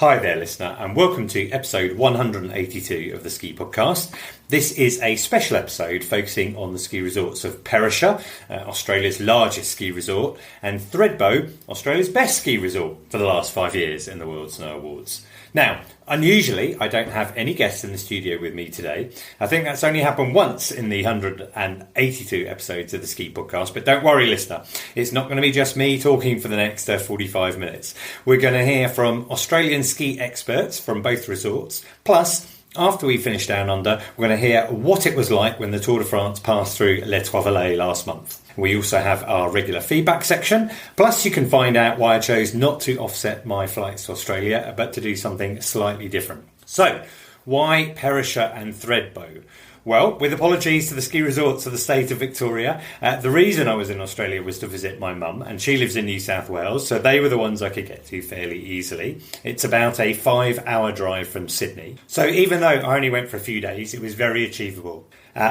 Hi there, listener, and welcome to episode 182 of the Ski Podcast. This is a special episode focusing on the ski resorts of Perisher, Australia's largest ski resort, and Thredbo, Australia's best ski resort for the last 5 years in the World Snow Awards. Now, unusually, I don't have any guests in the studio with me today. I think that's only happened once in the 182 episodes of the Ski Podcast, but don't worry, listener. It's not going to be just me talking for the next 45 minutes. We're going to hear from Australian ski experts from both resorts, plus after we finish Down Under, we're going to hear what it was like when the Tour de France passed through Les Trois Vallées last month. We also have our regular feedback section, plus you can find out why I chose not to offset my flights to Australia, but to do something slightly different. So, why Perisher and Thredbo? Well, with apologies to the ski resorts of the state of Victoria, the reason I was in Australia was to visit my mum, and she lives in New South Wales, so they were the ones I could get to fairly easily. It's about a 5-hour drive from Sydney. So even though I only went for a few days, it was very achievable.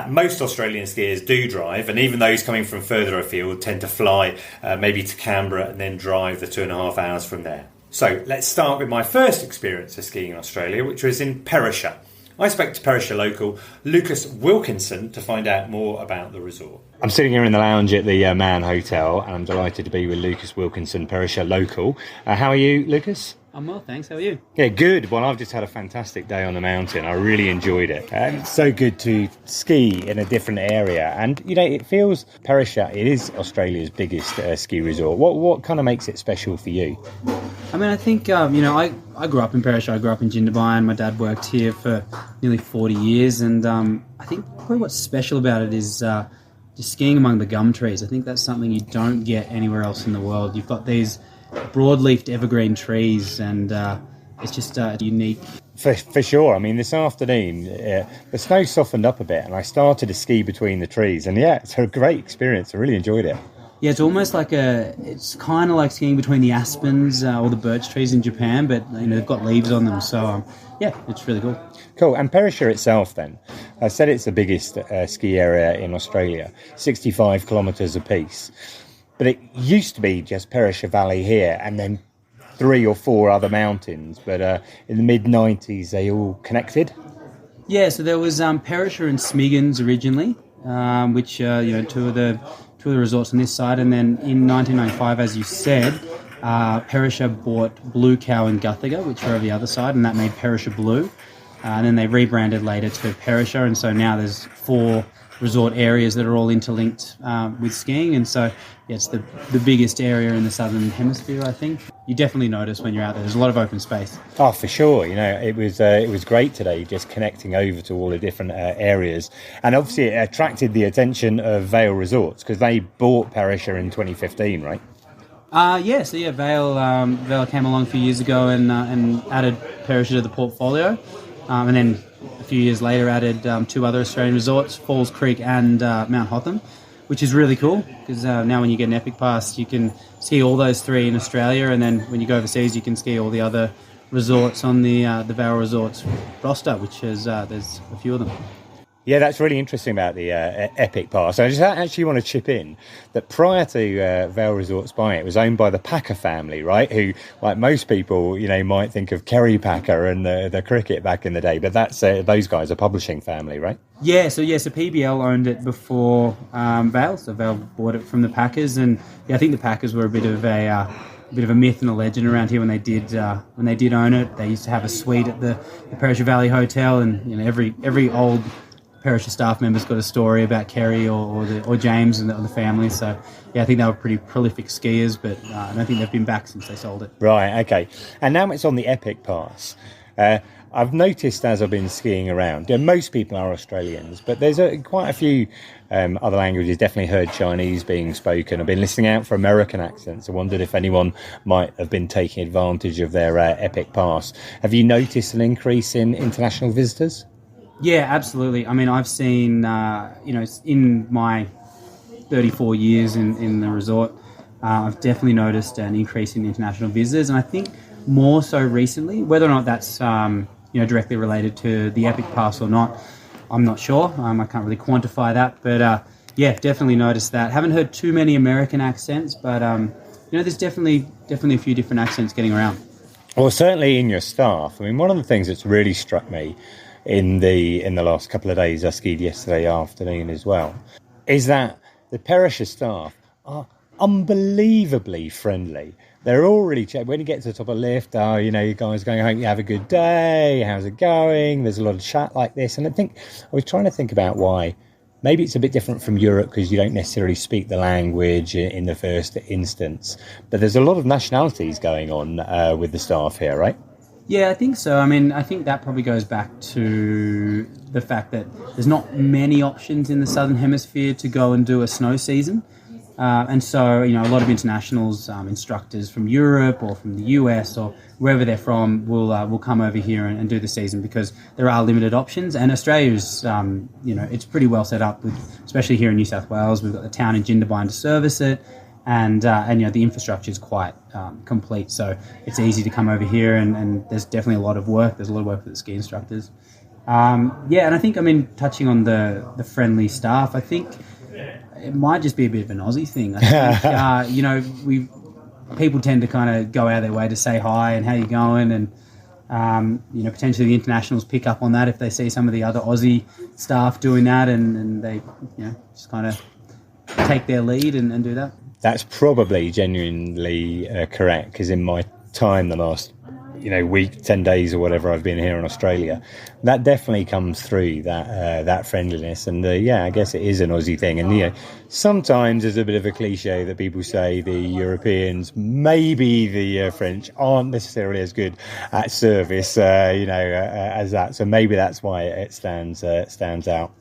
Most Australian skiers do drive, and even those coming from further afield tend to fly maybe to Canberra and then drive the 2.5 hours from there. So let's start with my first experience of skiing in Australia, which was in Perisher. I spoke to Perisher local Lucas Wilkinson to find out more about the resort. I'm sitting here in the lounge at the Mann Hotel, and I'm delighted to be with Lucas Wilkinson, Perisher local. How are you, Lucas? I'm well, thanks. How are you? Yeah, good. Well, I've just had a fantastic day on the mountain. I really enjoyed it. It's so good to ski in a different area. And, you know, it feels Perisher, it is Australia's biggest ski resort. What kind of makes it special for you? I mean, I think, I grew up in Perisher. I grew up in Jindabyne. My dad worked here for nearly 40 years. And I think probably what's special about it is just skiing among the gum trees. I think that's something you don't get anywhere else in the world. You've got these broad-leafed evergreen trees, and it's just unique. For sure. I mean, this afternoon, the snow softened up a bit, and I started to ski between the trees. And yeah, it's a great experience. I really enjoyed it. Yeah, it's almost like it's kind of like skiing between the aspens or the birch trees in Japan, but they've got leaves on them. So yeah, it's really cool. Cool. And Perisher itself then, I said it's the biggest ski area in Australia, 65 kilometres apiece. But it used to be just Perisher Valley here and then 3 or 4 other mountains. But in the mid-90s, they all connected. Yeah, so there was Perisher and Smiggins originally, which two of the resorts on this side. And then in 1995, as you said, Perisher bought Blue Cow and Guthaga, which were over the other side, and that made Perisher Blue. And then they rebranded later to Perisher, and so now there's 4 resort areas that are all interlinked with skiing, and so yeah, it's the biggest area in the southern hemisphere. I think you definitely notice when you're out there. There's a lot of open space. Oh, for sure. It was great today, just connecting over to all the different areas, and obviously it attracted the attention of Vail Resorts because they bought Perisher in 2015, right? Vail came along a few years ago and added Perisher to the portfolio, and then a few years later added 2 other Australian resorts, Falls Creek and Mount Hotham, which is really cool because now when you get an Epic Pass you can ski all those 3 in Australia, and then when you go overseas you can ski all the other resorts on the Vail Resorts roster, which is there's a few of them. Yeah, that's really interesting about the Epic Pass. I just actually want to chip in that prior to Vail Resorts buying it was owned by the Packer family, right? Who, like most people, might think of Kerry Packer and the cricket back in the day, but that's those guys are publishing family, right? So PBL owned it before Vail, so Vail bought it from the Packers, and I think the Packers were a bit of a myth and a legend around here when they did own it. They used to have a suite at the Perisher Valley Hotel, and every old Perisher staff members got a story about Kerry or James and the family. So, yeah, I think they were pretty prolific skiers, but I don't think they've been back since they sold it. Right, okay. And now it's on the Epic Pass. I've noticed as I've been skiing around, most people are Australians, but there's quite a few other languages. Definitely heard Chinese being spoken. I've been listening out for American accents. I wondered if anyone might have been taking advantage of their Epic Pass. Have you noticed an increase in international visitors? Yeah, absolutely. I mean, I've seen, in my 34 years in the resort, I've definitely noticed an increase in international visitors, and I think more so recently. Whether or not that's directly related to the Epic Pass or not, I'm not sure. I can't really quantify that, but definitely noticed that. Haven't heard too many American accents, but there's definitely a few different accents getting around. Well, certainly in your staff. I mean, one of the things that's really struck me in the last couple of days, I skied yesterday afternoon as well, is that the Perisher staff are unbelievably friendly. They're all really when you get to the top of the lift, you guys going, hope you have a good day, how's it going? There's a lot of chat like this. And I was trying to think about why. Maybe it's a bit different from Europe because you don't necessarily speak the language in the first instance. But there's a lot of nationalities going on with the staff here, right? Yeah, I think so. I mean, I think that probably goes back to the fact that there's not many options in the Southern Hemisphere to go and do a snow season. And so, a lot of internationals, instructors from Europe or from the US or wherever they're from will come over here and do the season because there are limited options. And Australia's, it's pretty well set up, especially here in New South Wales. We've got the town in Jindabyne to service it. And the infrastructure is quite complete. So it's easy to come over here and there's definitely a lot of work. There's a lot of work for the ski instructors. And I think, touching on the friendly staff, I think it might just be a bit of an Aussie thing. I think, people tend to kind of go out of their way to say hi and how you going, and potentially the internationals pick up on that if they see some of the other Aussie staff doing that, and they just kind of take their lead and do that. That's probably genuinely correct, because in my time the last week, 10 days or whatever I've been here in Australia, that definitely comes through, that friendliness. And I guess it is an Aussie thing. And sometimes there's a bit of a cliche that people say the Europeans, maybe the French, aren't necessarily as good at service as that. So maybe that's why it stands out.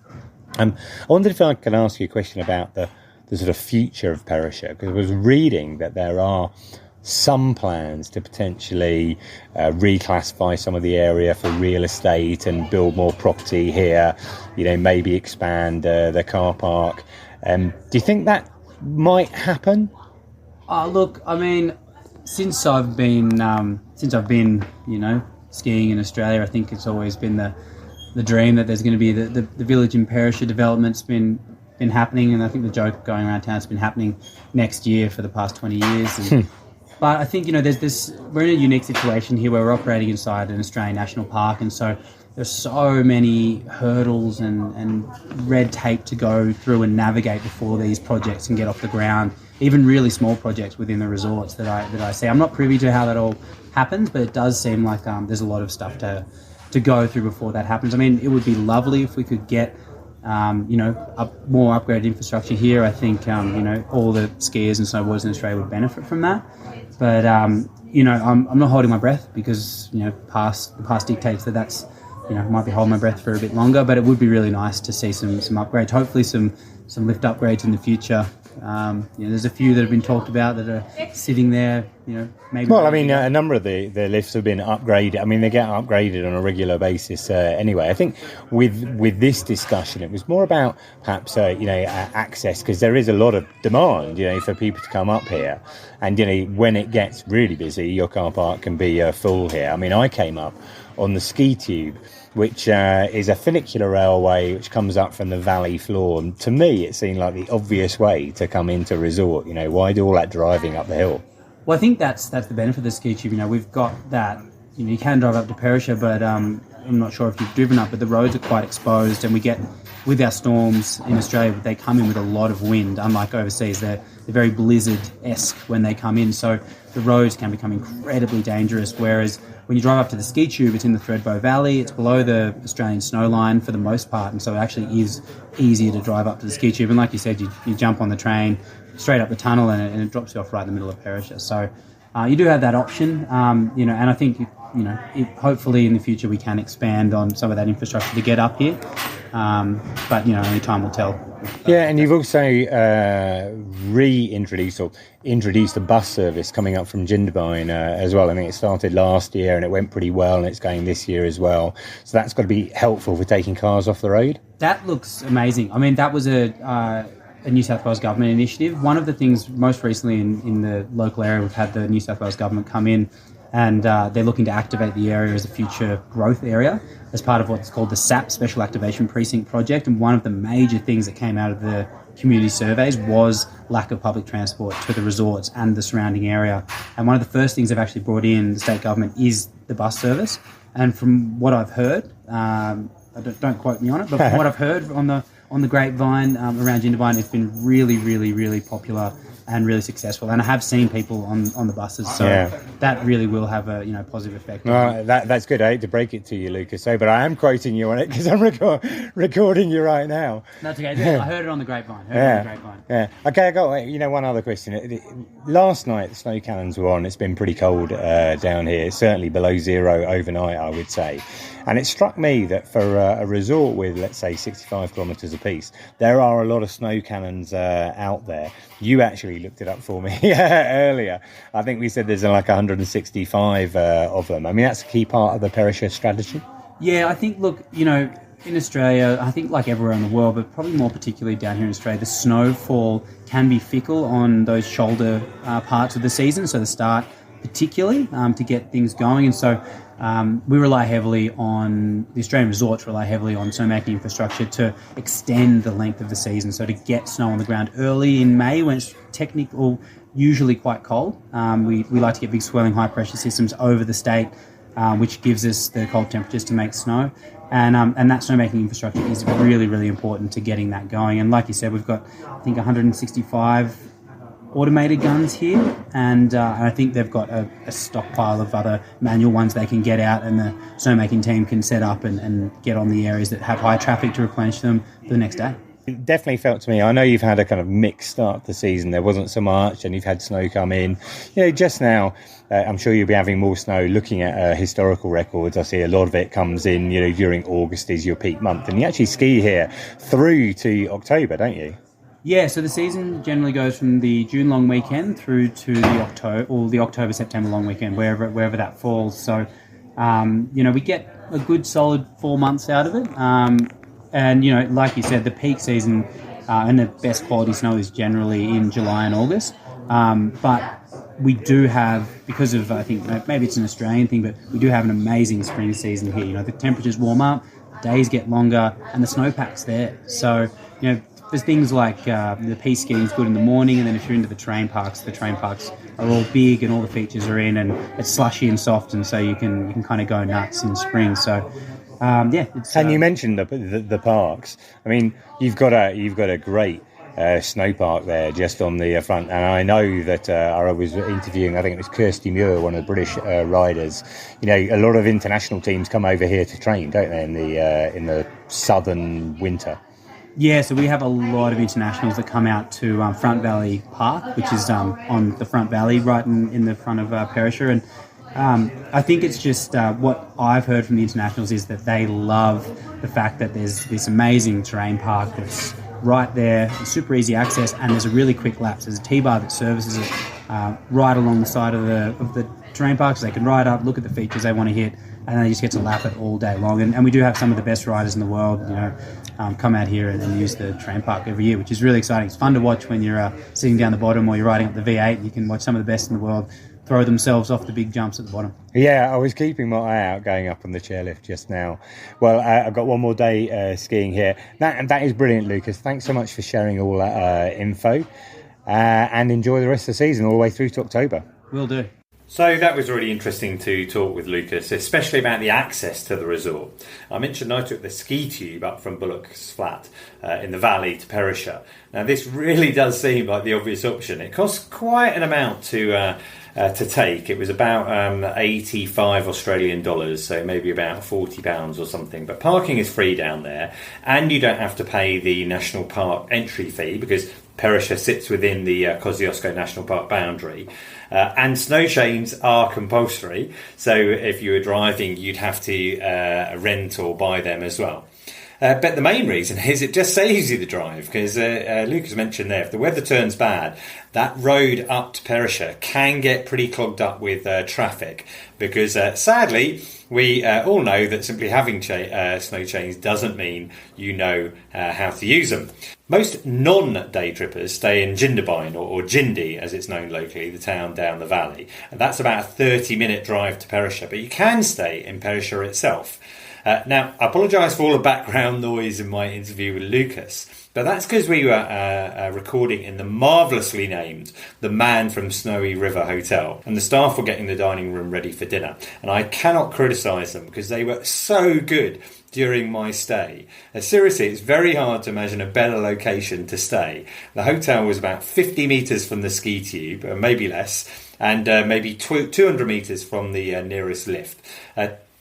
I wondered if I could ask you a question about the sort of future of Perisher, because I was reading that there are some plans to potentially reclassify some of the area for real estate and build more property here, maybe expand the car park. Do you think that might happen? Look, since I've been skiing in Australia, I think it's always been the dream that there's going to be the village in Perisher development's been happening, and I think the joke going around town has been happening next year for the past 20 years. And, but I think, there's this, we're in a unique situation here where we're operating inside an Australian national park, and so there's so many hurdles and red tape to go through and navigate before these projects can get off the ground, even really small projects within the resorts that I see. I'm not privy to how that all happens, but it does seem like there's a lot of stuff to go through before that happens. It would be lovely if we could get more upgraded infrastructure here. I think all the skiers and snowboarders in Australia would benefit from that. But I'm not holding my breath, because the past dictates that's might be holding my breath for a bit longer. But it would be really nice to see some upgrades. Hopefully some lift upgrades in the future. There's a few that have been talked about that are sitting there, maybe. Well, a number of the lifts have been upgraded. They get upgraded on a regular basis anyway. I think with this discussion, it was more about perhaps, access, because there is a lot of demand, for people to come up here. And, when it gets really busy, your car park can be full here. I came up on the ski tube, which is a funicular railway which comes up from the valley floor. And to me, it seemed like the obvious way to come into resort. Why do all that driving up the hill? Well, I think that's the benefit of the ski tube. We've got that. You can drive up to Perisher, but I'm not sure if you've driven up, but the roads are quite exposed, and we get, with our storms in Australia, they come in with a lot of wind. Unlike overseas, they're very blizzard-esque when they come in, so the roads can become incredibly dangerous, whereas when you drive up to the ski tube, it's in the Thredbo Valley, it's below the Australian snow line for the most part, and so it actually is easier to drive up to the ski tube. And like you said, you jump on the train straight up the tunnel, and it drops you off right in the middle of Perisher. So you do have that option, and I think hopefully in the future we can expand on some of that infrastructure to get up here. But only time will tell. Yeah, and you've also introduced a bus service coming up from Jindabyne as well. It started last year and it went pretty well, and it's going this year as well. So that's got to be helpful for taking cars off the road. That looks amazing. That was a New South Wales government initiative. One of the things most recently in the local area, we've had the New South Wales government come in, and they're looking to activate the area as a future growth area as part of what's called the SAP, Special Activation Precinct project. And one of the major things that came out of the community surveys was lack of public transport to the resorts and the surrounding area. And one of the first things they've actually brought in, the state government, is the bus service. And from what I've heard, don't quote me on it, but from what I've heard on the grapevine around Jindabyne, it's been really, really, really popular and really successful. And I have seen people on the buses, so that really will have a positive effect. That's good. I hate to break it to you, Lucas, but I am quoting you on it because I'm recording you right now. That's okay. I heard it on the grapevine. Yeah. Okay, I got one other question. Last night the snow cannons were on. It's been pretty cold down here, certainly below zero overnight, I would say. And it struck me that for a resort with, let's say, 65 kilometres apiece, there are a lot of snow cannons out there. You actually looked it up for me earlier. I think we said there's like 165 of them. I mean, that's a key part of the Perisher strategy. Yeah, I think, look, in Australia, I think like everywhere in the world, but probably more particularly down here in Australia, the snowfall can be fickle on those shoulder parts of the season, so the start particularly, to get things going. And so we rely heavily on, the Australian resorts rely heavily on snowmaking infrastructure to extend the length of the season, so to get snow on the ground early in May when it's usually quite cold. We like to get big swirling high pressure systems over the state, which gives us the cold temperatures to make snow. And that snowmaking infrastructure is really, really important to getting that going. And like you said, we've got, I think, 165 automated guns here, and I think they've got a stockpile of other manual ones they can get out, and the snowmaking team can set up and get on the areas that have high traffic to replenish them for the next day. It definitely felt to me, I know you've had a kind of mixed start to the season. There wasn't so much, and you've had snow come in. Just now, I'm sure you'll be having more snow. Looking at historical records, I see a lot of it comes in, during August is your peak month. And you actually ski here through to October, don't you? Yeah, so the season generally goes from the June long weekend through to the October-September long weekend, wherever that falls. So, we get a good solid 4 months out of it. And, like you said, the peak season and the best quality snow is generally in July and August. But we do have, because of, I think, maybe it's an Australian thing, but we do have an amazing spring season here. The temperatures warm up, the days get longer, and the snowpack's there. So, there's things like the piste skiing is good in the morning, and then if you're into the terrain parks are all big and all the features are in, and it's slushy and soft, and so you can kind of go nuts in spring. So it's, and you mentioned the parks. I mean, you've got a great snow park there just on the front, and I know that I was interviewing, I think it was Kirsty Muir, one of the British riders. A lot of international teams come over here to train, don't they, in the southern winter. Yeah, so we have a lot of internationals that come out to Front Valley Park, which is on the Front Valley, right in the front of Perisher. And I think it's just what I've heard from the internationals is that they love the fact that there's this amazing terrain park that's right there, super easy access, and there's a really quick lap. So there's a T-bar that services it right along the side of the terrain park, so they can ride up, look at the features they want to hit, and they just get to lap it all day long. And we do have some of the best riders in the world, come out here and use the terrain park every year, which is really exciting. It's fun to watch when you're sitting down the bottom or you're riding up the V8. You can watch some of the best in the world throw themselves off the big jumps at the bottom. Yeah, I was keeping my eye out going up on the chairlift just now. Well, I've got one more day skiing here. That is brilliant, Lucas. Thanks so much for sharing all that info. And enjoy the rest of the season all the way through to October. Will do. So that was really interesting to talk with Lucas, especially about the access to the resort. I mentioned I took the ski tube up from Brookes Flat in the Valley to Perisher. Now this really does seem like the obvious option. It costs quite an amount to take. It was about 85 Australian dollars, so maybe about £40 or something. But parking is free down there, and you don't have to pay the national park entry fee because Perisher sits within the Kosciuszko National Park boundary. And snow chains are compulsory, so if you were driving, you'd have to rent or buy them as well. But the main reason is it just saves you the drive, because Lucas mentioned there, if the weather turns bad, that road up to Perisher can get pretty clogged up with traffic, because sadly, we all know that simply having snow chains doesn't mean you know how to use them. Most non-day trippers stay in Jindabyne, or Jindy as it's known locally, the town down the valley. And that's about a 30-minute drive to Perisher, but you can stay in Perisher itself. Now, I apologise for all the background noise in my interview with Lucas. But that's because we were recording in the marvellously named The Man from Snowy River Hotel, and the staff were getting the dining room ready for dinner. And I cannot criticise them because they were so good during my stay. Seriously, it's very hard to imagine a better location to stay. The hotel was about 50 metres from the ski tube, or maybe less, and maybe 200 metres from the nearest lift.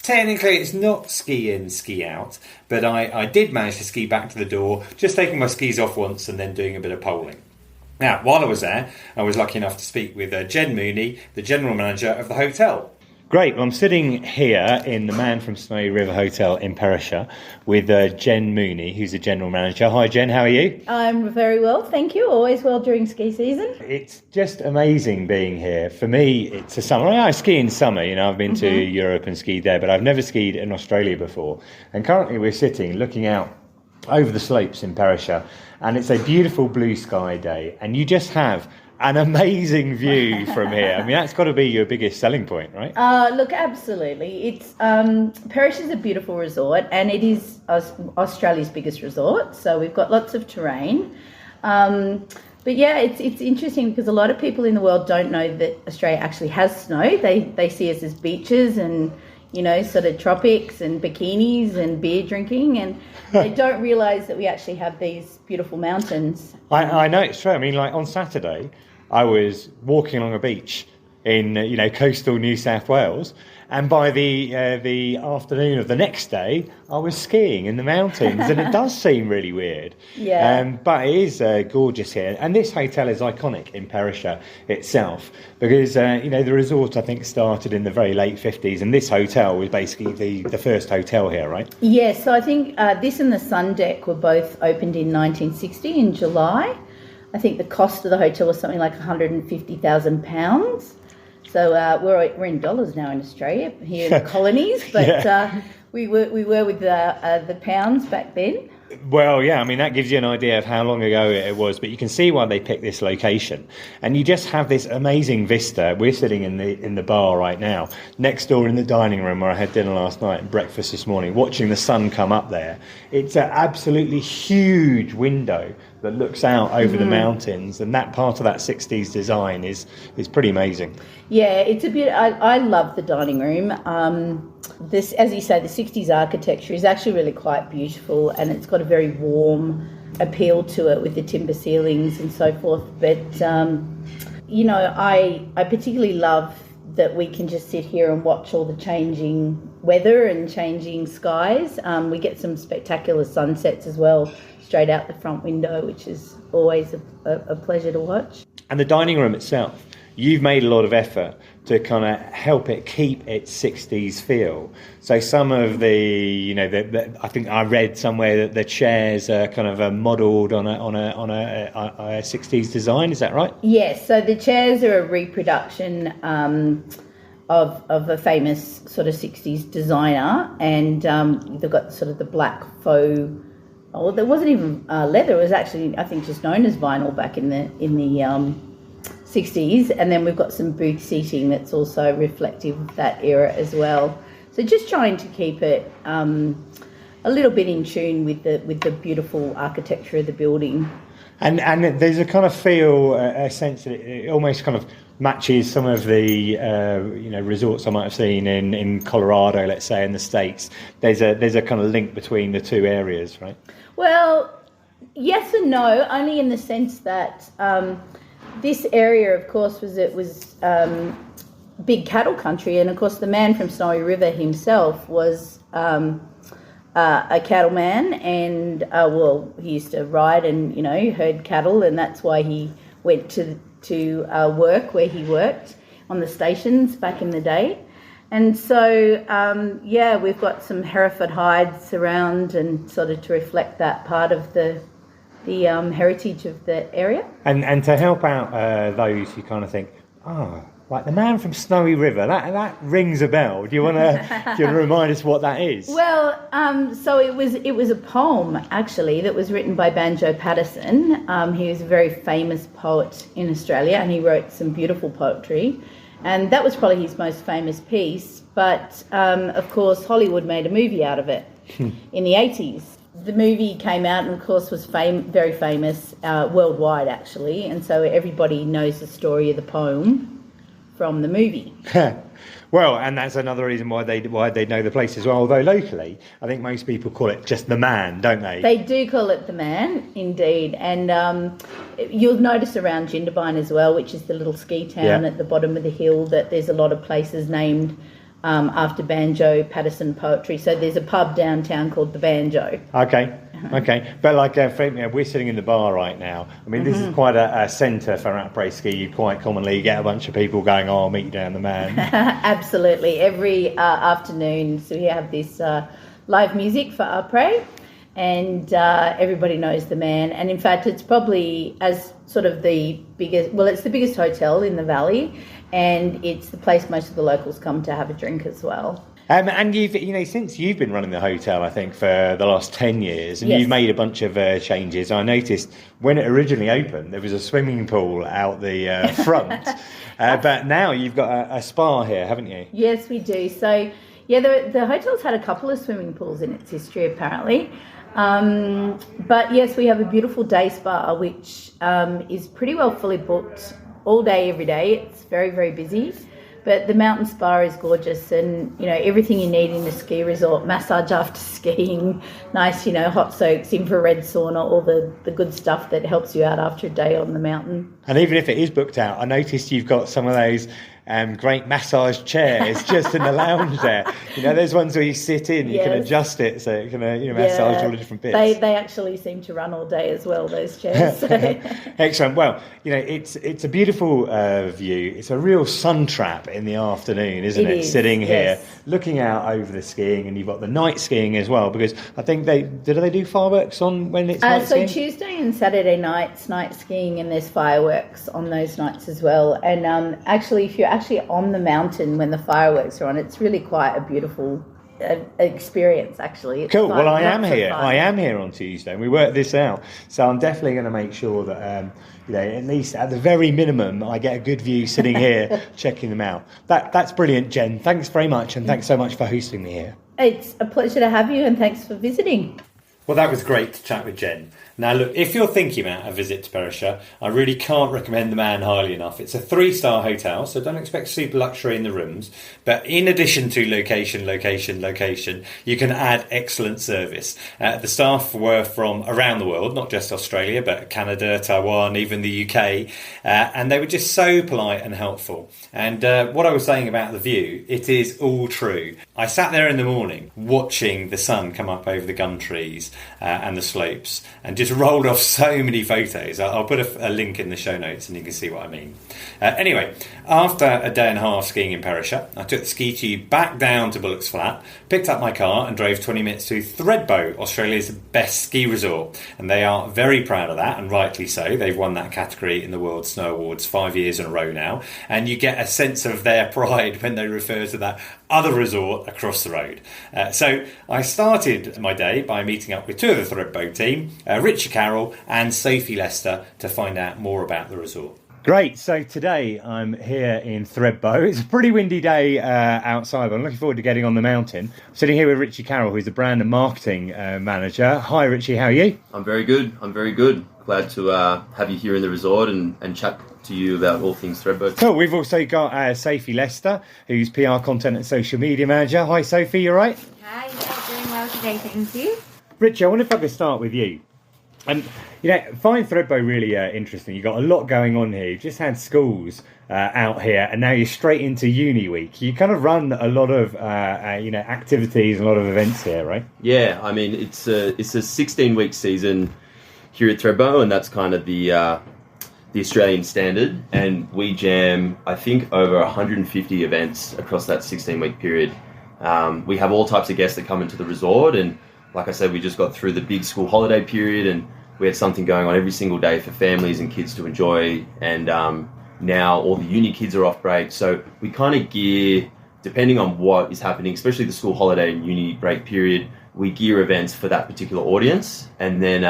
Technically, it's not ski in, ski out, but I did manage to ski back to the door, just taking my skis off once and then doing a bit of poling. Now, while I was there, I was lucky enough to speak with Jen Mooney, the general manager of the hotel. Great. Well, I'm sitting here in the Man from Snowy River Hotel in Perisher with Jen Mooney, who's the general manager. Hi, Jen. How are you? I'm very well, thank you. Always well during ski season. It's just amazing being here. For me, it's a summer. I ski in summer. I've been to Europe and skied there, but I've never skied in Australia before. And currently we're sitting looking out over the slopes in Perisher, and it's a beautiful blue sky day, and you just have an amazing view from here. I mean, that's got to be your biggest selling point, right? Look, absolutely. It's Perisher is a beautiful resort, and it is Australia's biggest resort. So we've got lots of terrain. But yeah, it's interesting because a lot of people in the world don't know that Australia actually has snow. They see us as beaches and sort of tropics and bikinis and beer drinking, and they don't realise that we actually have these beautiful mountains. I know it's true. I mean, like on Saturday, I was walking along a beach in coastal New South Wales, and by the afternoon of the next day, I was skiing in the mountains, and it does seem really weird. Yeah. But it is gorgeous here, and this hotel is iconic in Perisher itself because the resort I think started in the very late 50s, and this hotel was basically the first hotel here, right? Yes. Yeah, so I think this and the Sun Deck were both opened in 1960 in July. I think the cost of the hotel was something like £150,000. So we're in dollars now in Australia, here in the colonies, but we were with the pounds back then. Well, yeah, I mean, that gives you an idea of how long ago it was, but you can see why they picked this location. And you just have this amazing vista. We're sitting in the bar right now, next door in the dining room where I had dinner last night and breakfast this morning, watching the sun come up there. It's an absolutely huge window that looks out over the mountains, and that part of that 60s design is pretty amazing. Yeah, it's a bit. I love the dining room. This, as you say, the 60s architecture is actually really quite beautiful, and it's got a very warm appeal to it with the timber ceilings and so forth. But I particularly love that we can just sit here and watch all the changing weather and changing skies. We get some spectacular sunsets as well, straight out the front window, which is always a pleasure to watch. And the dining room itself, you've made a lot of effort to kind of help it keep its 60s feel. So some of the I think I read somewhere that the chairs are kind of modelled on a 60s design. Is that right? Yes. So the chairs are a reproduction of a famous sort of 60s designer, and they've got sort of the black faux. Oh, there wasn't even leather. It was actually, I think, just known as vinyl back in the 60s. And then we've got some booth seating that's also reflective of that era as well. So just trying to keep it a little bit in tune with the beautiful architecture of the building. And there's a kind of feel, a sense that it almost kind of matches some of the resorts I might have seen in Colorado, let's say, in the States. There's a kind of link between the two areas, right? Well, yes and no, only in the sense that this area, of course, was big cattle country, and of course the man from Snowy River himself was a cattleman, and he used to ride and herd cattle, and that's why he went to work where he worked on the stations back in the day. And so we've got some Hereford hides around, and sort of to reflect that part of the heritage of the area. And to help out those who kind of think, like the man from Snowy River, that rings a bell. Do you want to remind us what that is? Well, so it was a poem actually that was written by Banjo Patterson. He was a very famous poet in Australia, and he wrote some beautiful poetry, and that was probably his most famous piece. But of course, Hollywood made a movie out of it in the 80s. the movie came out and, of course, was very famous worldwide, actually. And so everybody knows the story of the poem from the movie. Well, and that's another reason why they know the place as well. Although locally, I think most people call it just the Man, don't they? They do call it the Man, indeed. And you'll notice around Jindabyne as well, which is the little ski town at the bottom of the hill, that there's a lot of places named after Banjo Patterson poetry. So there's a pub downtown called the Banjo. Okay. But like we're sitting in the bar right now. I mean, this is quite a centre for après ski. You quite commonly get a bunch of people going, "Oh, I'll meet you down the Man." Absolutely. Every afternoon, so we have this live music for après, and everybody knows the Man. And in fact, it's probably as sort of the biggest. Well, it's the biggest hotel in the valley, and it's the place most of the locals come to have a drink as well. And you've, since you've been running the hotel, I think for the last 10 years, and you've made a bunch of changes. I noticed when it originally opened, there was a swimming pool out the front, but now you've got a spa here, haven't you? Yes, we do. So, the hotel's had a couple of swimming pools in its history, apparently. But yes, we have a beautiful day spa, which is pretty well fully booked all day, every day. It's very, very busy. But the mountain spa is gorgeous, and, everything you need in a ski resort, massage after skiing, nice, hot soaks, infrared sauna, all the good stuff that helps you out after a day on the mountain. And even if it is booked out, I noticed you've got some of those great massage chairs just in the lounge there. There's ones where you sit in, you can adjust it so it can massage all the different bits. They actually seem to run all day as well, those chairs. So. Excellent. Well, it's a beautiful view. It's a real sun trap in the afternoon, isn't it? Sitting here, looking out over the skiing, and you've got the night skiing as well, because I think they do fireworks on when it's night skiing? So Tuesday and Saturday nights, night skiing, and there's fireworks on those nights as well. And actually, if you're actually on the mountain when the fireworks are on, it's really quite a beautiful experience, actually. It's cool. Well, I am here on Tuesday, and we worked this out, so I'm definitely going to make sure that at least at the very minimum I get a good view sitting here checking them out. That's brilliant, Jen. Thanks very much, and thanks so much for hosting me here. It's a pleasure to have you, and thanks for visiting. Well, that was great to chat with Jen. Now, look, if you're thinking about a visit to Perisher, I really can't recommend the Man highly enough. It's a 3-star hotel, so don't expect super luxury in the rooms. But in addition to location, you can add excellent service. The staff were from around the world, not just Australia, but Canada, Taiwan, even the UK. And they were just so polite and helpful. And what I was saying about the view, it is all true. I sat there in the morning watching the sun come up over the gum trees and the slopes, and just rolled off so many photos. I'll put a link in the show notes and you can see what I mean. Anyway, after a day and a half skiing in Perisher, I took the ski tube back down to Bullock's Flat, picked up my car and drove 20 minutes to Thredbo, Australia's best ski resort. And they are very proud of that, and rightly so. They've won that category in the World Snow Awards 5 years in a row now. And you get a sense of their pride when they refer to that other resort across the road. So I started my day by meeting up with two of the Thredbo team, Ritchie, Carroll and Sophie Lester, to find out more about the resort. Great. So today I'm here in Thredbo. It's a pretty windy day outside, but I'm looking forward to getting on the mountain. I'm sitting here with Ritchie Carroll, who's the brand and marketing manager. Hi, Ritchie. How are you? I'm very good. Glad to have you here in the resort and chat to you about all things Thredbo. Cool. We've also got Sophie Lester, who's PR content and social media manager. Hi, Sophie. You all right? Hi. Yeah, doing well today. Thank you. Ritchie, I wonder if I could start with you. And find Thredbo really interesting. You've got a lot going on here. You've just had schools out here, and now you're straight into uni week. You kind of run a lot of activities, a lot of events here, right? Yeah, I mean it's a 16-week season here at Thredbo, and that's kind of the Australian standard. And we jam, I think, over 150 events across that 16-week period. We have all types of guests that come into the resort, and like I said, we just got through the big school holiday period, and we had something going on every single day for families and kids to enjoy. And now all the uni kids are off break. So we kind of gear, depending on what is happening, especially the school holiday and uni break period, we gear events for that particular audience. And then,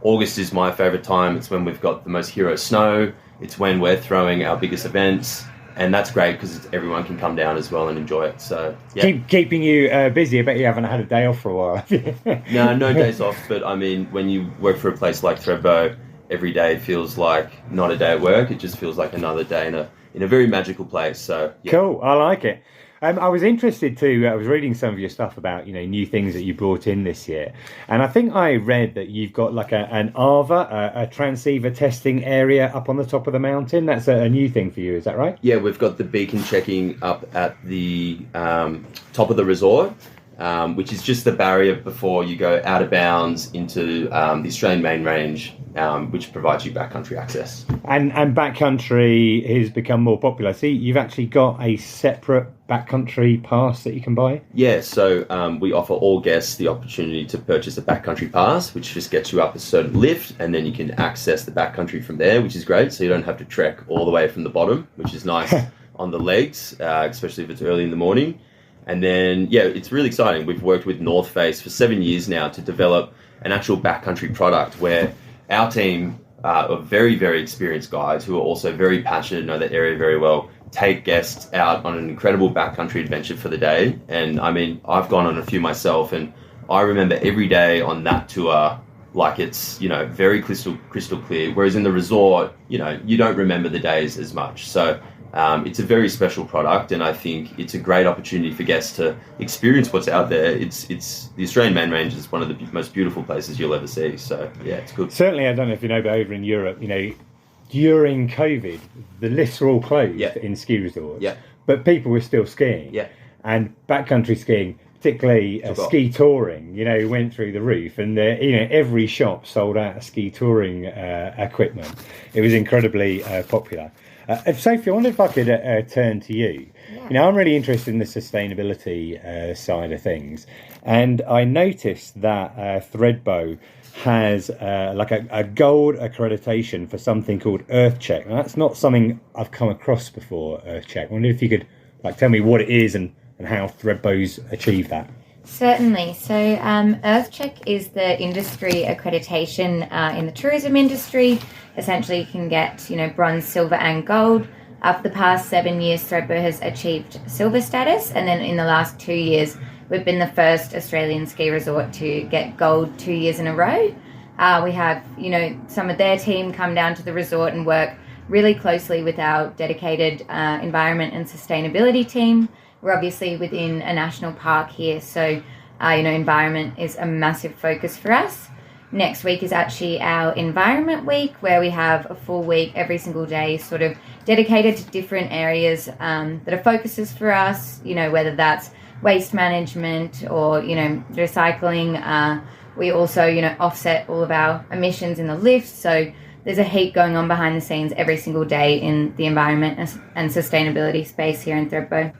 August is my favorite time. It's when we've got the most hero snow. It's when we're throwing our biggest events. and that's great because everyone can come down as well and enjoy it. So yeah. Keeping you busy. I bet you haven't had a day off for a while, have you? No days off. But I mean, when you work for a place like Thredbo, every day feels like not a day at work. It just feels like another day in a very magical place. So yeah. Cool, I like it. I was interested too. I was reading some of your stuff about new things that you brought in this year, and I think I read that you've got like an ARVA, a transceiver testing area up on the top of the mountain. That's a new thing for you, is that right? Yeah, we've got the beacon checking up at the top of the resort, which is just the barrier before you go out of bounds into the Australian main range, which provides you backcountry access. And backcountry has become more popular. See, you've actually got a separate backcountry pass that you can buy? Yeah, so we offer all guests the opportunity to purchase a backcountry pass, which just gets you up a certain lift, and then you can access the backcountry from there, which is great. So you don't have to trek all the way from the bottom, which is nice on the legs, especially if it's early in the morning. And then, yeah, it's really exciting. We've worked with North Face for 7 years now to develop an actual backcountry product where our team of very, very experienced guides who are also very passionate, know the area very well, take guests out on an incredible backcountry adventure for the day. And I mean, I've gone on a few myself, and I remember every day on that tour like it's, very crystal clear. Whereas in the resort, you don't remember the days as much. So it's a very special product, and I think it's a great opportunity for guests to experience what's out there. It's the Australian main range is one of the most beautiful places you'll ever see. So yeah, it's good. Certainly, I don't know if you know, but over in Europe, during COVID, the lifts were all closed in ski resorts. Yeah. But people were still skiing. Yeah. And backcountry skiing, particularly ski touring, went through the roof, and every shop sold out of ski touring equipment. It was incredibly popular. Sophie, I wonder if I could turn to you. Yeah. I'm really interested in the sustainability side of things, and I noticed that Thredbo has like a gold accreditation for something called EarthCheck. Now, that's not something I've come across before, EarthCheck. I wonder if you could tell me what it is and how Thredbo's achieved that. Certainly. So EarthCheck is the industry accreditation in the tourism industry. Essentially, you can get bronze, silver and gold. For the past 7 years, Thredbo has achieved silver status, and then in the last 2 years, we've been the first Australian ski resort to get gold 2 years in a row. We have, some of their team come down to the resort and work really closely with our dedicated environment and sustainability team. We're obviously within a national park here, so, environment is a massive focus for us. Next week is actually our Environment Week, where we have a full week every single day sort of dedicated to different areas that are focuses for us, whether that's waste management or, recycling. We also, offset all of our emissions in the lift. So there's a heap going on behind the scenes every single day in the environment and sustainability space here in Thredbo.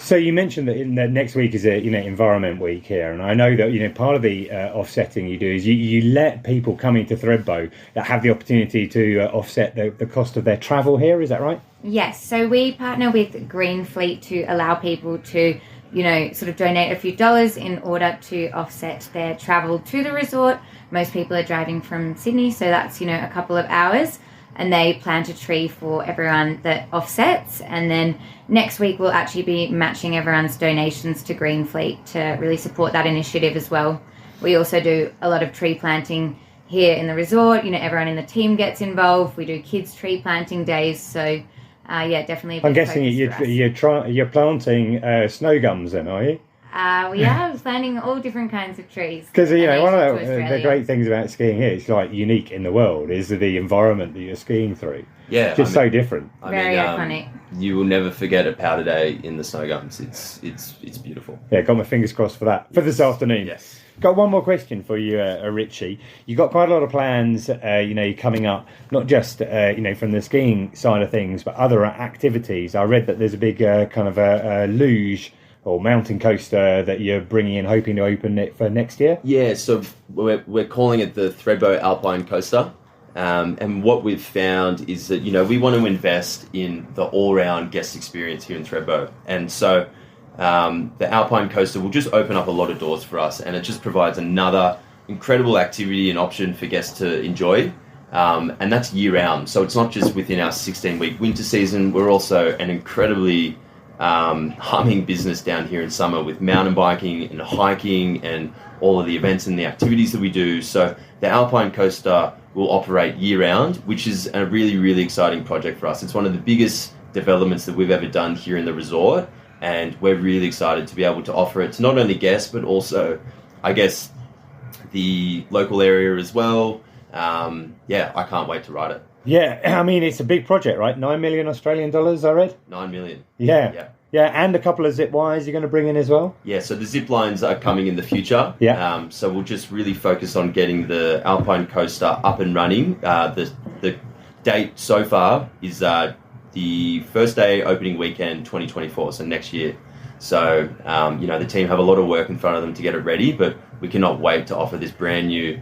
So you mentioned that in the next week is a Environment Week here, and I know that part of the offsetting you do is you let people coming to Thredbo that have the opportunity to offset the cost of their travel here. Is that right? Yes. So we partner with Green Fleet to allow people to sort of donate a few dollars in order to offset their travel to the resort. Most people are driving from Sydney, so that's a couple of hours. And they plant a tree for everyone that offsets. And then next week we'll actually be matching everyone's donations to Green Fleet to really support that initiative as well. We also do a lot of tree planting here in the resort. Everyone in the team gets involved. We do kids tree planting days. So definitely. I'm guessing you're planting snow gums then, are you? We are planting all different kinds of trees. Because one of the great things about skiing here, it's unique in the world, is the environment that you're skiing through. Yeah, just so different. Very iconic. You will never forget a powder day in the snow gums. It's beautiful. Yeah, got my fingers crossed for that for this afternoon. Yes. Got one more question for you, Ritchie. You got quite a lot of plans, coming up, not just from the skiing side of things, but other activities. I read that there's a big kind of a luge or mountain coaster that you're bringing in, hoping to open it for next year? Yeah, so we're calling it the Thredbo Alpine Coaster. And what we've found is that, we want to invest in the all-round guest experience here in Thredbo. And so the Alpine Coaster will just open up a lot of doors for us, and it just provides another incredible activity and option for guests to enjoy. And that's year round. So it's not just within our 16-week winter season. We're also an incredibly humming business down here in summer with mountain biking and hiking and all of the events and the activities that we do. So the Alpine Coaster will operate year round, which is a really, really exciting project for us. It's one of the biggest developments that we've ever done here in the resort, and we're really excited to be able to offer it to not only guests, but also, I guess, the local area as well. I can't wait to ride it. Yeah, I mean, it's a big project, right? 9 million Australian dollars, I read? 9 million. Yeah, and a couple of zip wires you're going to bring in as well? Yeah, so the zip lines are coming in the future. Yeah. So we'll just really focus on getting the Alpine Coaster up and running. The date so far is the first day opening weekend 2024, so next year. So, the team have a lot of work in front of them to get it ready, but we cannot wait to offer this brand new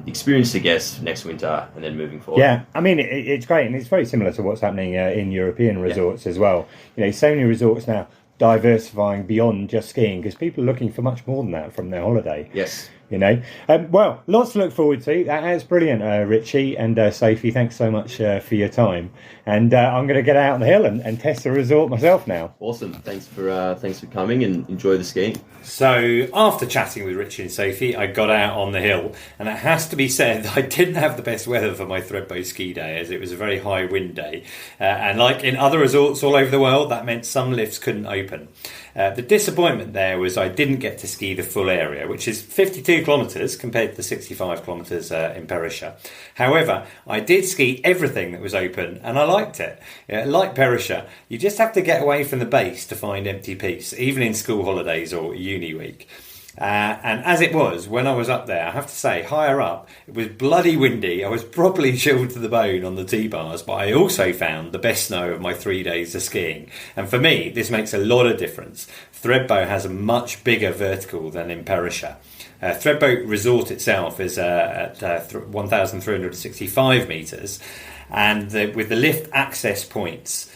experience to guests next winter and then moving forward. Yeah, I mean, it's great, and it's very similar to what's happening in European resorts as well. So many resorts now diversifying beyond just skiing, because people are looking for much more than that from their holiday. Yes. Well, lots to look forward to. That's brilliant, Ritchie and Sophie. Thanks so much for your time. And I'm going to get out on the hill and test the resort myself now. Awesome. Thanks for coming, and enjoy the skiing. So after chatting with Ritchie and Sophie, I got out on the hill, and it has to be said that I didn't have the best weather for my Thredbo ski day, as it was a very high wind day. And like in other resorts all over the world, that meant some lifts couldn't open. The disappointment there was I didn't get to ski the full area, which is 52 kilometres compared to the 65 kilometres in Perisher. However, I did ski everything that was open, and I liked it. Like Perisher, you just have to get away from the base to find empty pistes, even in school holidays or uni week. And as it was, when I was up there, I have to say, higher up, it was bloody windy. I was properly chilled to the bone on the T-bars, but I also found the best snow of my 3 days of skiing. And for me, this makes a lot of difference. Thredbo has a much bigger vertical than in Perisher. Thredbo Resort itself is at 1,365 metres, and with the lift access points,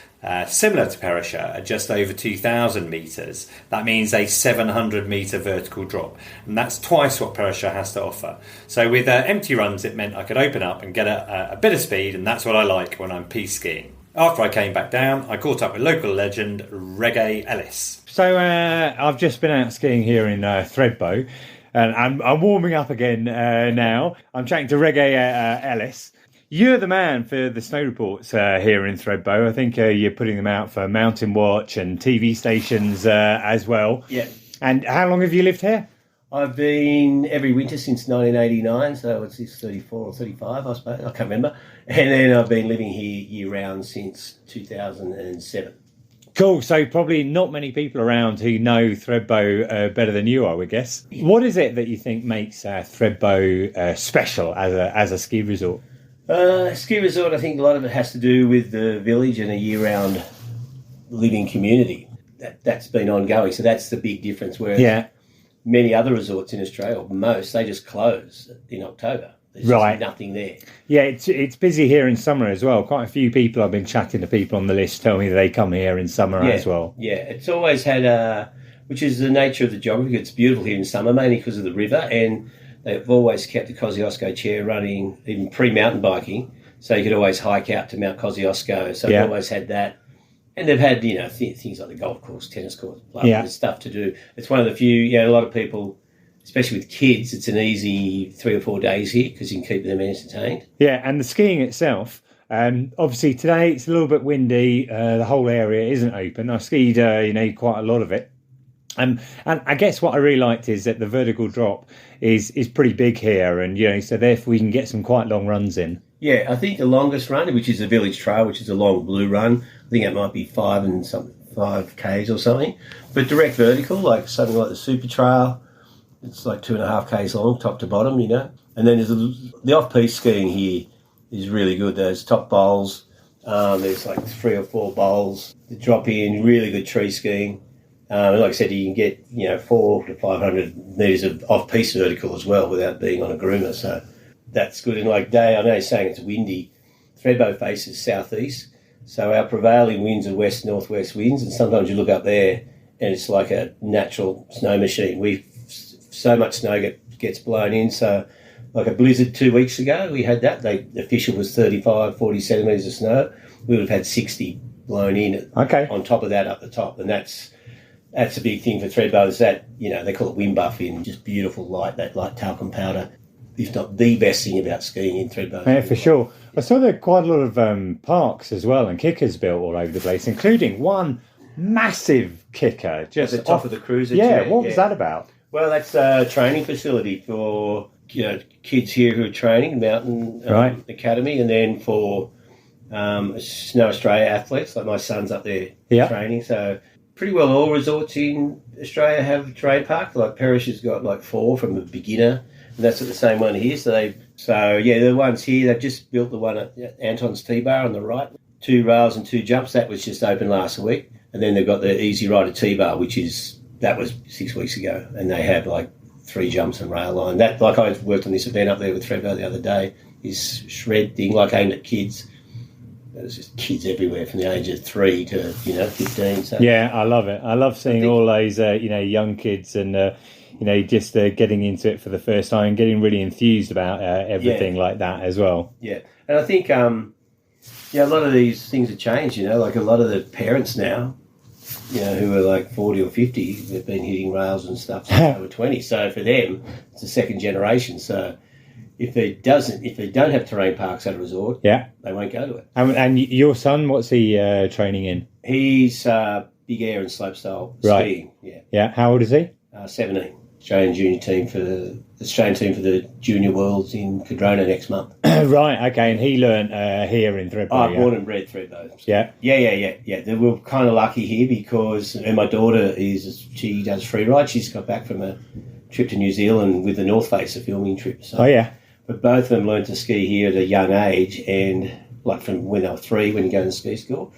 similar to Perisher, at just over 2,000 metres. That means a 700 metre vertical drop, and that's twice what Perisher has to offer. So with empty runs, it meant I could open up and get a bit of speed, and that's what I like when I'm piste skiing. After I came back down, I caught up with local legend Reggae Ellis. So I've just been out skiing here in Thredbo, and I'm warming up again now. I'm chatting to Reggae Ellis. You're the man for the snow reports here in Thredbo. I think you're putting them out for Mountain Watch and TV stations as well. Yeah. And how long have you lived here? I've been every winter since 1989, so it's 34 or 35, I suppose. I can't remember. And then I've been living here year-round since 2007. Cool. So probably not many people around who know Thredbo better than you, I would guess. What is it that you think makes Thredbo special as a ski resort? Ski resort, I think a lot of it has to do with the village and a year-round living community. That's been ongoing, so that's the big difference. Whereas many other resorts in Australia, most, they just close in October. There's just nothing there. Yeah, it's busy here in summer as well. Quite a few people, I've been chatting to people on the list, tell me they come here in summer as well. Yeah, it's always had, which is the nature of the geography. It's beautiful here in summer, mainly because of the river, and they've always kept the Kosciuszko chair running, even pre-mountain biking, so you could always hike out to Mount Kosciuszko. So they've always had that. And they've had, things like the golf course, tennis court, there's stuff to do. It's one of the few, a lot of people, especially with kids, it's an easy 3 or 4 days here because you can keep them entertained. Yeah, and the skiing itself, obviously today it's a little bit windy. The whole area isn't open. I skied, quite a lot of it. And I guess what I really liked is that the vertical drop is pretty big here, and so therefore we can get some quite long runs in. Yeah, I think the longest run, which is the Village Trail, which is a long blue run, I think it might be 5 Ks or something. But direct vertical, like something like the Super Trail, it's like 2.5 Ks long, top to bottom, And then there's the off-piste skiing here is really good. There's top bowls, there's like 3 or 4 bowls that drop in, really good tree skiing. And like I said, you can get 400 to 500 metres of off-piste vertical as well without being on a groomer. So that's good. And like Day, I know you're saying it's windy. Thredbo faces southeast, so our prevailing winds are west-northwest winds, and sometimes you look up there and it's like a natural snow machine. So much snow gets blown in, so like a blizzard 2 weeks ago, we had that. The official was 35, 40 centimetres of snow. We would have had 60 blown in on top of that up the top. And that's a big thing for Thredbo, is that, they call it wind buff in, just beautiful light, that light talcum powder. If not the best thing about skiing in Thredbo. Yeah, for sure. I saw there are quite a lot of parks as well and kickers built all over the place, including one massive kicker just at the top of the cruiser. Yeah, what was that about? Well, that's a training facility for kids here who are training, Mountain Academy, and then for Snow Australia athletes, like my son's up there training. So pretty well all resorts in Australia have a terrain park. Like Perish has got like 4 from a beginner, and that's the same one here. So the ones here, they've just built the one at Anton's T-Bar on the right, 2 rails and 2 jumps. That was just open last week. And then they've got the Easy Rider T-Bar, that was 6 weeks ago, and they have like 3 jumps and rail line. That, like I worked on this event up there with Thredbo the other day, this shred thing, like aimed at kids. There's just kids everywhere from the age of 3 to 15. So. Yeah, I love it. I love seeing all those young kids and just getting into it for the first time and getting really enthused about everything like that as well. Yeah, and I think a lot of these things have changed. Like a lot of the parents now, who are like 40 or 50, they've been hitting rails and stuff since they were 20. So for them, it's a second generation. So if they don't have terrain parks at a resort, they won't go to it. And your son, what's he training in? He's big air and slopestyle skiing. Yeah. How old is he? 17. Australian team for the Junior Worlds in Cadrona next month. Right, okay, and he learnt here in Thredbo. Born and bred Thredbo. Yeah. They were kind of lucky here because, and my daughter she does free ride. She's got back from a trip to New Zealand with the North Face, a filming trip. So, but both of them learned to ski here at a young age, and like from when they were 3, when you go to ski school.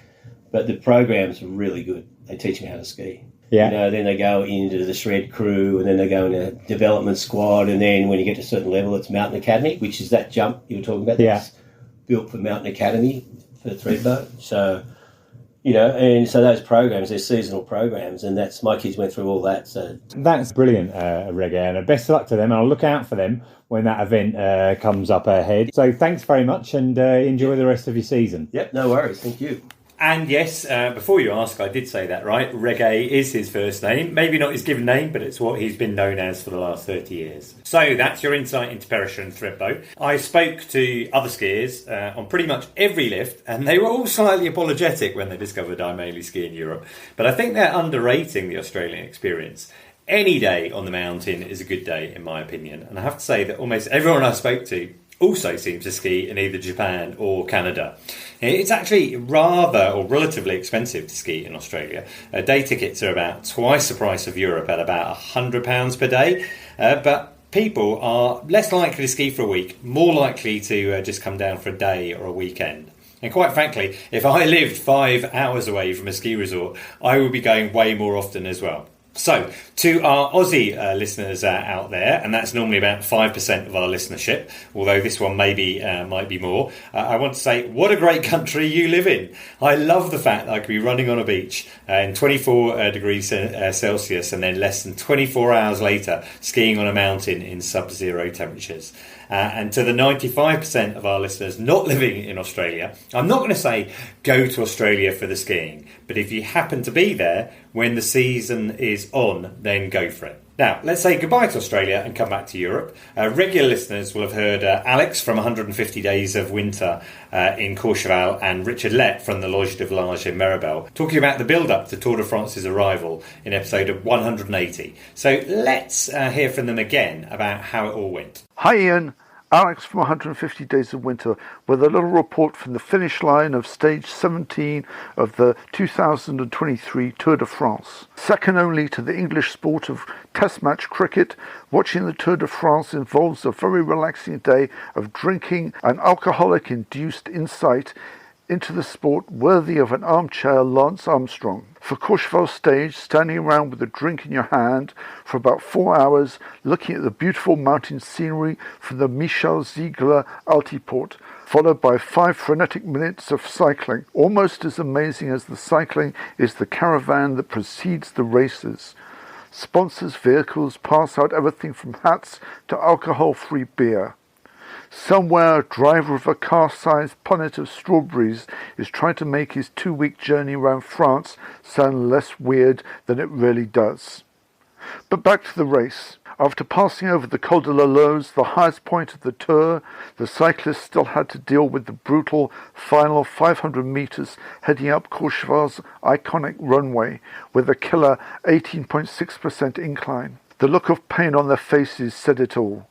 But the programs are really good. They teach them how to ski. Yeah. Then they go into the shred crew, and then they go into development squad, and then when you get to a certain level, it's Mountain Academy, which is that jump you were talking about. That's built for Mountain Academy for Thredbo. So, and so those programs, they're seasonal programs, and that's my kids went through all that. So that's brilliant, Reggae, and best of luck to them. I'll look out for them when that event comes up ahead. So thanks very much, and enjoy the rest of your season. Yep, no worries. Thank you. And yes, before you ask, I did say that, right? Reggae is his first name. Maybe not his given name, but it's what he's been known as for the last 30 years. So that's your insight into Perisher and Thredbo. I spoke to other skiers on pretty much every lift, and they were all slightly apologetic when they discovered I mainly ski in Europe. But I think they're underrating the Australian experience. Any day on the mountain is a good day, in my opinion. And I have to say that almost everyone I spoke to also seems to ski in either Japan or Canada. It's actually rather or relatively expensive to ski in Australia. Day tickets are about twice the price of Europe at about £100 per day, but people are less likely to ski for a week, more likely to just come down for a day or a weekend. And quite frankly, if I lived 5 hours away from a ski resort, I would be going way more often as well. So, to our Aussie listeners out there, and that's normally about 5% of our listenership, although this one might be more, I want to say, what a great country you live in. I love the fact that I could be running on a beach in 24 degrees Celsius and then less than 24 hours later skiing on a mountain in sub-zero temperatures. And to the 95% of our listeners not living in Australia, I'm not going to say go to Australia for the skiing, but if you happen to be there when the season is on, then go for it. Now, let's say goodbye to Australia and come back to Europe. Regular listeners will have heard Alex from 150 Days of Winter in Courchevel and Richard Lett from the Lodge de Village in Mirabel talking about the build-up to Tour de France's arrival in episode 180. So let's hear from them again about how it all went. Hi Ian, Alex from 150 Days of Winter with a little report from the finish line of stage 17 of the 2023 Tour de France. Second only to the English sport of test match cricket, watching the Tour de France involves a very relaxing day of drinking and alcoholic-induced insight into the sport worthy of an armchair Lance Armstrong. For Courchevel stage, standing around with a drink in your hand for about 4 hours, looking at the beautiful mountain scenery from the Michel Ziegler Altiport, followed by 5 frenetic minutes of cycling. Almost as amazing as the cycling is the caravan that precedes the races. Sponsors' vehicles pass out everything from hats to alcohol-free beer. Somewhere a driver of a car-sized punnet of strawberries is trying to make his 2-week journey around France sound less weird than it really does. But back to the race. After passing over the Col de la Loze, the highest point of the Tour, the cyclists still had to deal with the brutal final 500 metres heading up Courchevel's iconic runway with a killer 18.6% incline. The look of pain on their faces said it all.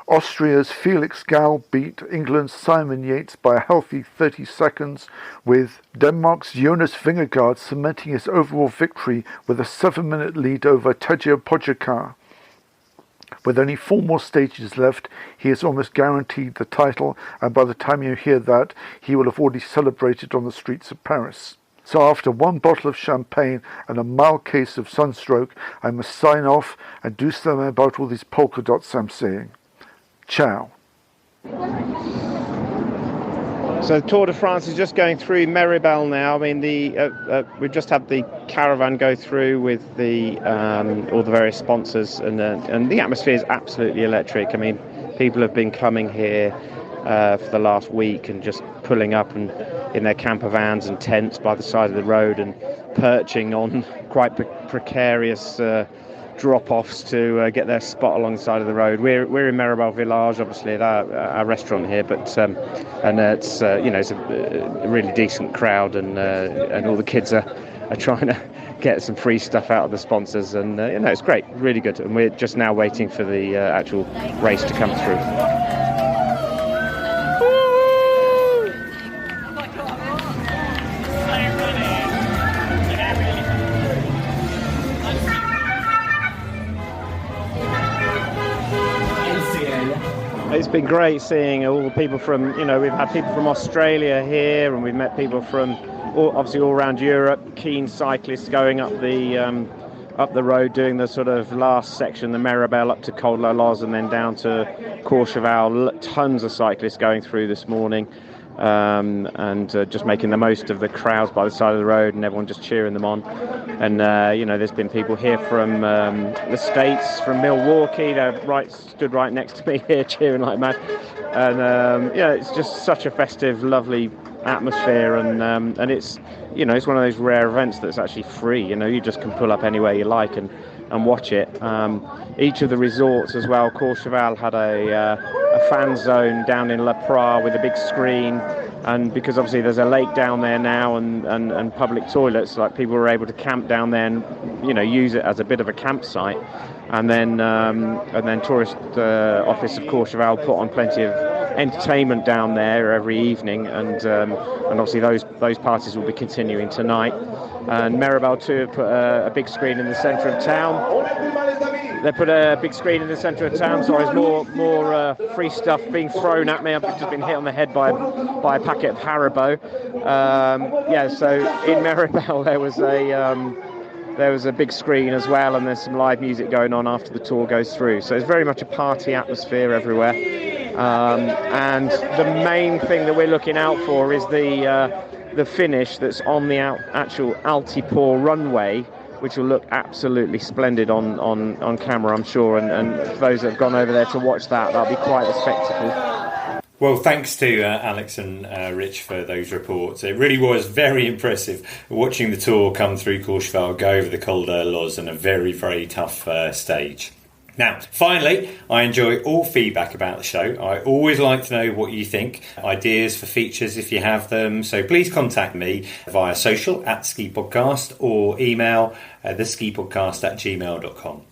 Austria's Felix Gall beat England's Simon Yates by a healthy 30 seconds, with Denmark's Jonas Vingegaard cementing his overall victory with a 7-minute lead over Tadej Pogačar. With only 4 more stages left, he is almost guaranteed the title, and by the time you hear that, he will have already celebrated on the streets of Paris. So after 1 bottle of champagne and a mild case of sunstroke, I must sign off and do something about all these polka dots I'm seeing. Ciao. So the Tour de France is just going through Meribel now. I mean, we've just had the caravan go through with all the various sponsors, and the atmosphere is absolutely electric. I mean, people have been coming here for the last week and just pulling up and in their camper vans and tents by the side of the road and perching on quite precarious drop-offs to get their spot along the side of the road. We're in Meribel Village, obviously, at our restaurant here, but it's it's a really decent crowd, and all the kids are trying to get some free stuff out of the sponsors, and it's great, really good. And we're just now waiting for the actual race to come through. It's been great seeing all the people from, we've had people from Australia here, and we've met people from obviously all around Europe, keen cyclists going up the road, doing the sort of last section, the Meribel up to Col de la Loze and then down to Courchevel. Tons of cyclists going through this morning, and just making the most of the crowds by the side of the road, and everyone just cheering them on. And there's been people here from the States, from Milwaukee. They're stood right next to me here, cheering like mad. And it's just such a festive, lovely atmosphere, and it's it's one of those rare events that's actually free. You just can pull up anywhere you like and watch it. Each of the resorts as well. Courchevel had a fan zone down in La Pra with a big screen, and because obviously there's a lake down there now and public toilets, like people were able to camp down there and use it as a bit of a campsite. And then tourist office of Courchevel put on plenty of entertainment down there every evening, and obviously those parties will be continuing tonight. And Meribel too have put a big screen in the centre of town. They put a big screen in the centre of town, so there's more free stuff being thrown at me. I've just been hit on the head by a packet of Haribo. So in Meribel there was a big screen as well, and there's some live music going on after the tour goes through. So it's very much a party atmosphere everywhere. And the main thing that we're looking out for is the finish that's on the actual Altiport runway, which will look absolutely splendid on camera, I'm sure. And for those that have gone over there to watch that'll be quite a spectacle. Well, thanks to Alex and Rich for those reports. It really was very impressive watching the tour come through Courchevel, go over the Col de la Loze on a very, very tough stage. Now, finally, I enjoy all feedback about the show. I always like to know what you think, ideas for features if you have them. So please contact me via social @skipodcast or email theskipodcast@gmail.com.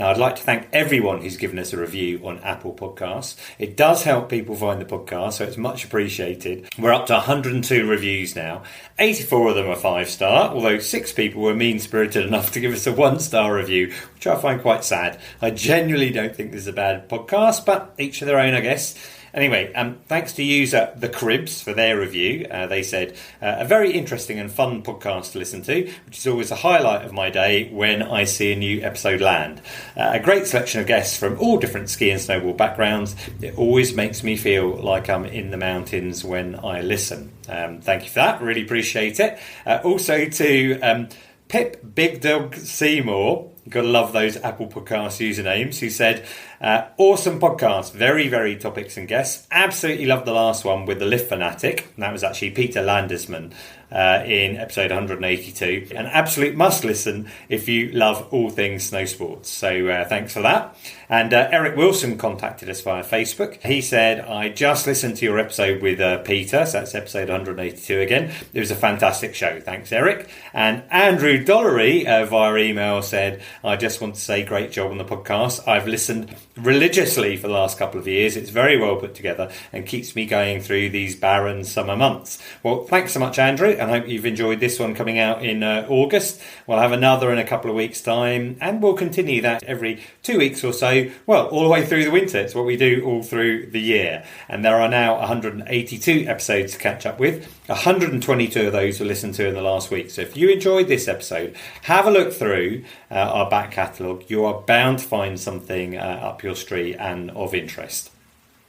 Now, I'd like to thank everyone who's given us a review on Apple Podcasts. It does help people find the podcast, so it's much appreciated. We're up to 102 reviews now. 84 of them are 5-star, although 6 people were mean-spirited enough to give us a 1-star review, which I find quite sad. I genuinely don't think this is a bad podcast, but each to their own, I guess. Anyway, thanks to user The Cribs for their review. They said, a very interesting and fun podcast to listen to, which is always a highlight of my day when I see a new episode land. A great selection of guests from all different ski and snowboard backgrounds. It always makes me feel like I'm in the mountains when I listen. Thank you for that. Really appreciate it. Also to Pip Big Dog Seymour. You've got to love those Apple Podcast usernames, who said, Awesome podcast, very, very topics and guests. Absolutely loved the last one with the lift fanatic. And that was actually Peter Landesman in episode 182. An absolute must listen if you love all things snow sports. So thanks for that. And Eric Wilson contacted us via Facebook. He said, I just listened to your episode with Peter, so that's episode 182 again. It was a fantastic show. Thanks, Eric. And Andrew Dollery via email said, I just want to say great job on the podcast. I've listened religiously for the last couple of years. It's very well put together and keeps me going through these barren summer months. Well, thanks so much, Andrew, and I hope you've enjoyed this one coming out in August. We'll have another in a couple of weeks' time, and we'll continue that every 2 weeks or so. Well, all the way through the winter. It's what we do all through the year. And there are now 182 episodes to catch up with. 122 of those were listened to in the last week. So if you enjoyed this episode, have a look through our back catalogue. You are bound to find something up your street and of interest.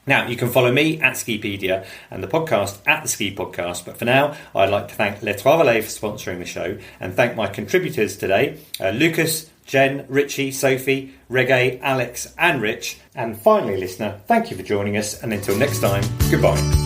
Now, you can follow me at Skipedia and the podcast at The Ski Podcast. But for now, I'd like to thank Les Trois Vallées for sponsoring the show and thank my contributors today, Lucas, Jen, Ritchie, Sophie, Reggae, Alex and Rich. And finally, listener, thank you for joining us. And until next time, goodbye.